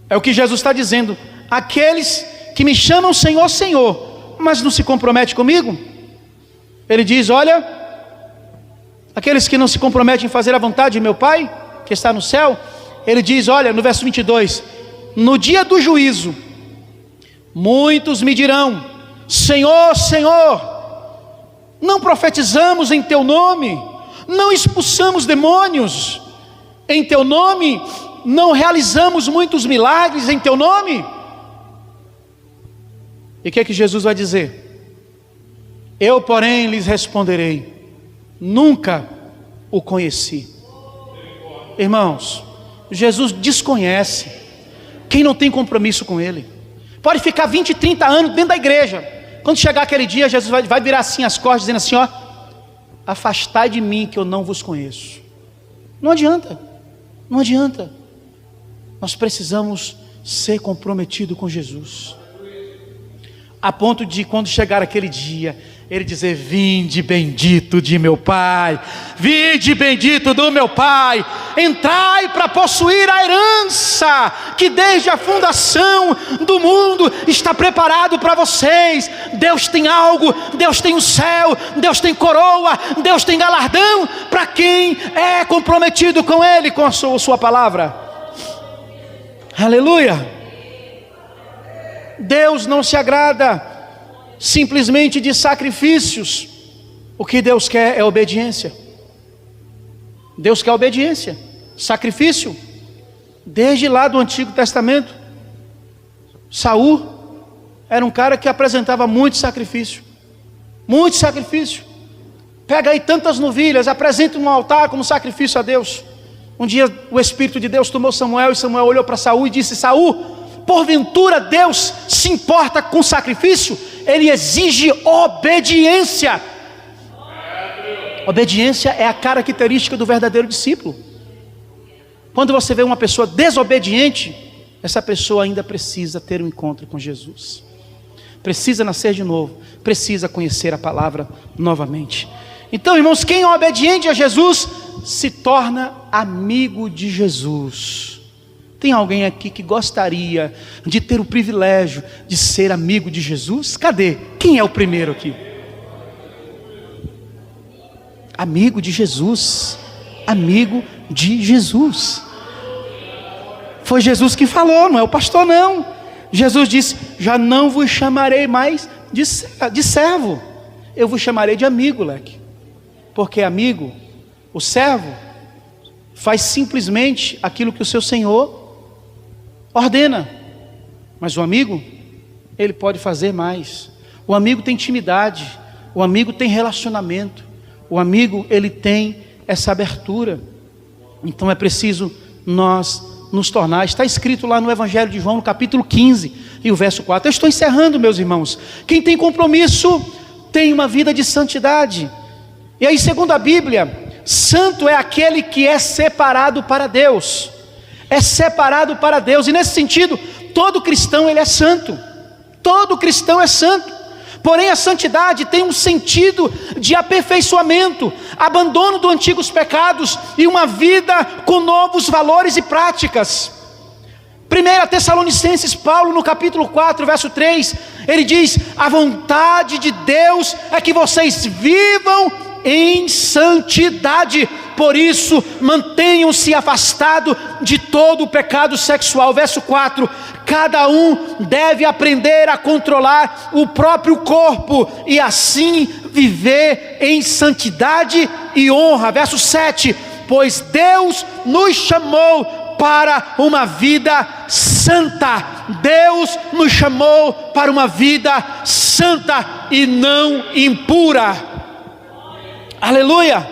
É o que Jesus está dizendo. Aqueles que me chamam Senhor, Senhor, mas não se comprometem comigo. Ele diz, olha, aqueles que não se comprometem em fazer a vontade de meu Pai que está no céu. Ele diz, olha, no verso 22, no dia do juízo, muitos me dirão, Senhor, Senhor, não profetizamos em teu nome, não expulsamos demônios em teu nome, não realizamos muitos milagres em teu nome? E o que é que Jesus vai dizer? Eu, porém, lhes responderei, nunca o conheci. Irmãos, Jesus desconhece quem não tem compromisso com Ele. Pode ficar 20, 30 anos dentro da igreja. Quando chegar aquele dia, Jesus vai virar assim as costas, dizendo assim, ó, afastai de mim que eu não vos conheço. Não adianta, não adianta. Nós precisamos ser comprometidos com Jesus, a ponto de quando chegar aquele dia, Ele dizer, vinde bendito de meu Pai, vinde bendito do meu Pai, entrai para possuir a herança, que desde a fundação do mundo, está preparado para vocês. Deus tem algo, Deus tem o céu, Deus tem coroa, Deus tem galardão, para quem é comprometido com Ele, com a sua palavra. Aleluia. Deus não se agrada simplesmente de sacrifícios. O que Deus quer é obediência. Deus quer obediência, sacrifício. Desde lá do Antigo Testamento, Saul era um cara que apresentava muito sacrifício. Muito sacrifício. Pega aí tantas novilhas, apresenta um altar como sacrifício a Deus. Um dia o Espírito de Deus tomou Samuel, e Samuel olhou para Saul e disse, Saul, porventura Deus se importa com sacrifício? Ele exige obediência. Obediência é a característica do verdadeiro discípulo. Quando você vê uma pessoa desobediente, essa pessoa ainda precisa ter um encontro com Jesus, precisa nascer de novo, precisa conhecer a palavra novamente. Então, irmãos, quem é obediente a Jesus se torna amigo de Jesus. Tem alguém aqui que gostaria de ter o privilégio de ser amigo de Jesus? Cadê? Quem é o primeiro aqui? Amigo de Jesus. Amigo de Jesus. Foi Jesus que falou, não é o pastor não. Jesus disse, já não vos chamarei mais de servo, eu vos chamarei de amigo, leque. Porque amigo, o servo, faz simplesmente aquilo que o seu senhor ordena. Mas o amigo, ele pode fazer mais. O amigo tem intimidade, o amigo tem relacionamento, o amigo, ele tem essa abertura. Então é preciso nós nos tornar, está escrito lá no Evangelho de João, no capítulo 15 e o verso 4. Eu estou encerrando, meus irmãos. Quem tem compromisso tem uma vida de santidade. E aí, segundo a Bíblia, Santo é aquele que é separado para Deus. É separado para Deus. E nesse sentido, todo cristão ele é santo. Todo cristão é santo. Porém a santidade tem um sentido de aperfeiçoamento, abandono dos antigos pecados e uma vida com novos valores e práticas. 1 Tessalonicenses, Paulo no capítulo 4, verso 3, ele diz: a vontade de Deus é que vocês vivam em santidade, por isso mantenham-se afastados de todo o pecado sexual. Verso 4, cada um deve aprender a controlar o próprio corpo e assim viver em santidade e honra. Verso 7, pois Deus nos chamou para uma vida santa. Deus nos chamou para uma vida santa e não impura. Aleluia!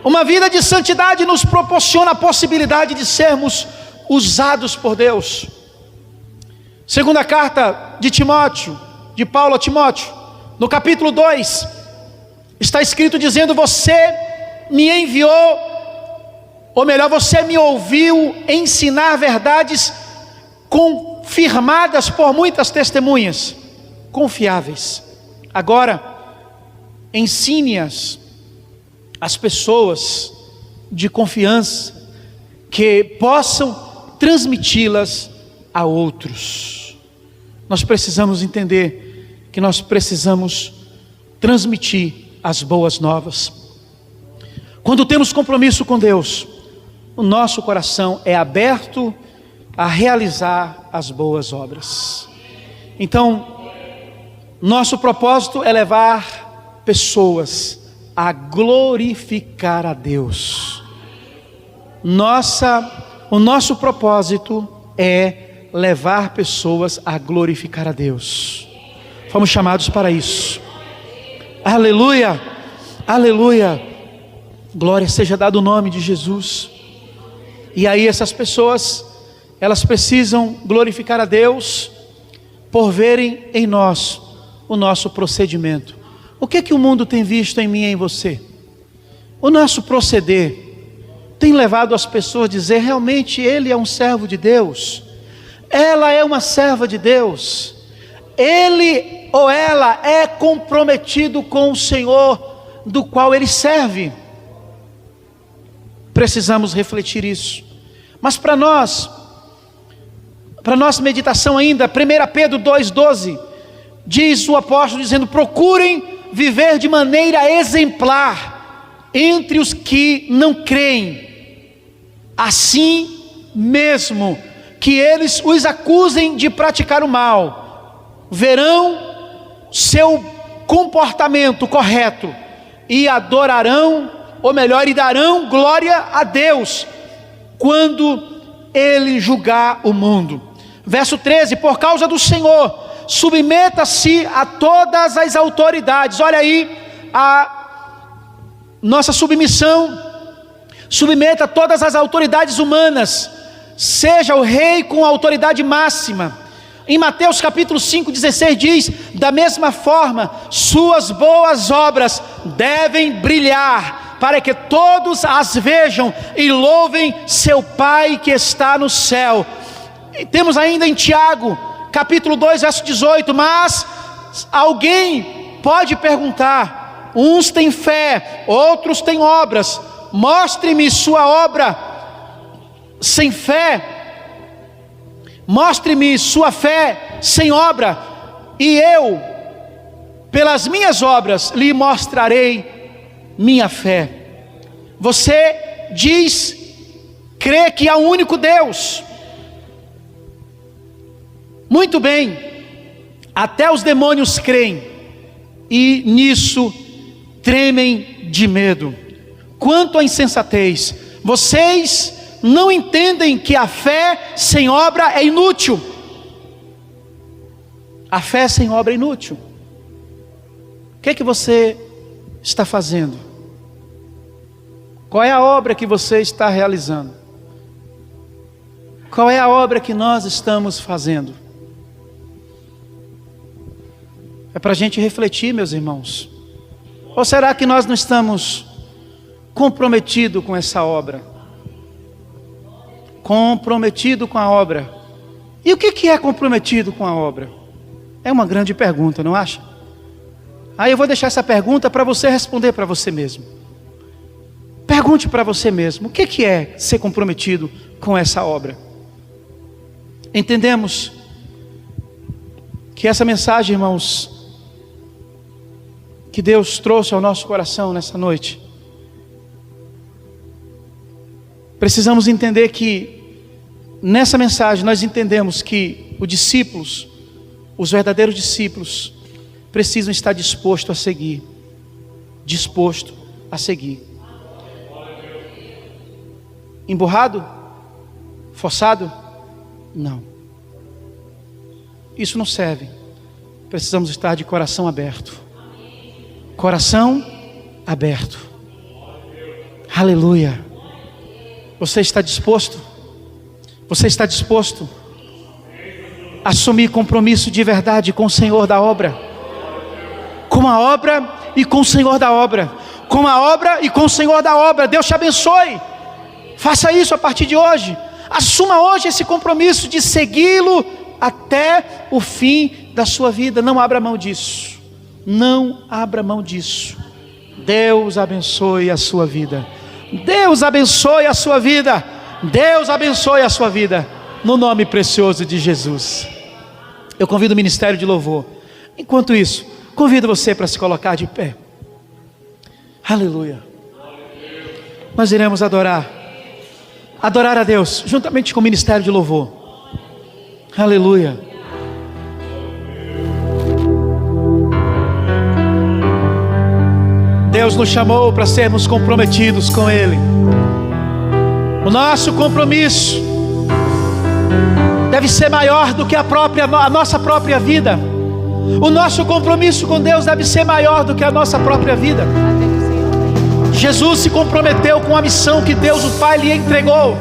Uma vida de santidade nos proporciona a possibilidade de sermos usados por Deus. Segunda carta de Timóteo, de Paulo a Timóteo, no capítulo 2, está escrito dizendo: você me enviou, ou melhor, você me ouviu ensinar verdades confirmadas por muitas testemunhas confiáveis. Agora, ensine-as às pessoas de confiança, que possam transmiti-las a outros. Nós precisamos entender que nós precisamos transmitir as boas novas. Quando temos compromisso com Deus, o nosso coração é aberto a realizar as boas obras. Então, nosso propósito é levar pessoas a glorificar a Deus. O nosso propósito é levar pessoas a glorificar a Deus. Fomos chamados para isso. Aleluia, aleluia. Glória seja dado o nome de Jesus. E aí essas pessoas, elas precisam glorificar a Deus por verem em nós o nosso procedimento. O que o mundo tem visto em mim e em você? O nosso proceder tem levado as pessoas a dizer: realmente ele é um servo de Deus, ela é uma serva de Deus, ele ou ela é comprometido com o Senhor do qual ele serve. Precisamos refletir isso. Mas para nossa meditação ainda, 1 Pedro 2,12, diz o apóstolo dizendo: procurem viver de maneira exemplar entre os que não creem, assim mesmo que eles os acusem de praticar o mal, verão seu comportamento correto e adorarão, ou melhor, e darão glória a Deus quando ele julgar o mundo. Verso 13, por causa do Senhor, submeta-se a todas as autoridades. Olha aí a nossa submissão. Submeta a todas as autoridades humanas, seja o rei com a autoridade máxima. Em Mateus capítulo 5,16 diz: da mesma forma, suas boas obras devem brilhar, para que todos as vejam e louvem seu Pai que está no céu. E temos ainda em Tiago capítulo 2, verso 18, mas alguém pode perguntar: uns têm fé, outros têm obras, mostre-me sua obra sem fé, mostre-me sua fé sem obra, e eu, pelas minhas obras, lhe mostrarei minha fé. Você diz crer que há um único Deus. Muito bem, até os demônios creem, e nisso tremem de medo. Quanto à insensatez, vocês não entendem que a fé sem obra é inútil. A fé sem obra é inútil. O que você está fazendo? Qual é a obra que você está realizando? Qual é a obra que nós estamos fazendo? É para a gente refletir, meus irmãos. Ou será que nós não estamos comprometido com essa obra. Comprometido com a obra. E o que é comprometido com a obra? É uma grande pergunta, não acha? Aí eu vou deixar essa pergunta para você responder para você mesmo. Pergunte para você mesmo, o que é ser comprometido com essa obra? Entendemos que essa mensagem, irmãos, que Deus trouxe ao nosso coração nessa noite, precisamos entender que nessa mensagem nós entendemos que os verdadeiros discípulos, precisam estar dispostos a seguir. Disposto a seguir. Emburrado? Forçado? Não. Isso não serve. Precisamos estar de coração aberto. Coração aberto. Aleluia. Você está disposto? Você está disposto a assumir compromisso de verdade com o Senhor da obra? Com a obra e com o Senhor da obra. Com a obra e com o Senhor da obra. Deus te abençoe. Faça isso a partir de hoje. Assuma hoje esse compromisso de segui-lo até o fim da sua vida. Não abra mão disso. Não abra mão disso. Deus abençoe a sua vida. Deus abençoe a sua vida. Deus abençoe a sua vida. No nome precioso de Jesus. Eu convido o ministério de louvor. Enquanto isso, convido você para se colocar de pé. Aleluia. Nós iremos adorar a Deus, juntamente com o ministério de louvor. Aleluia. Deus nos chamou para sermos comprometidos com Ele. O nosso compromisso deve ser maior do que a nossa própria vida. O nosso compromisso com Deus deve ser maior do que a nossa própria vida. Jesus se comprometeu com a missão que Deus o Pai lhe entregou.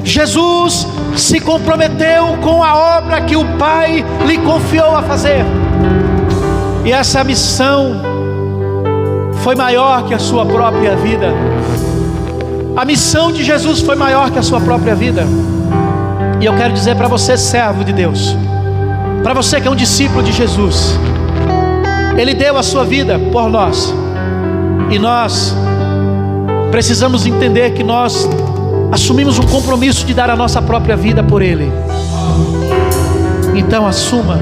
Jesus se comprometeu com a obra que o Pai lhe confiou a fazer. E essa missão foi maior que a sua própria vida. A missão de Jesus foi maior que a sua própria vida. E eu quero dizer para você, servo de Deus, para você que é um discípulo de Jesus, Ele deu a sua vida por nós. E nós precisamos entender que nós assumimos um compromisso de dar a nossa própria vida por Ele. Então assuma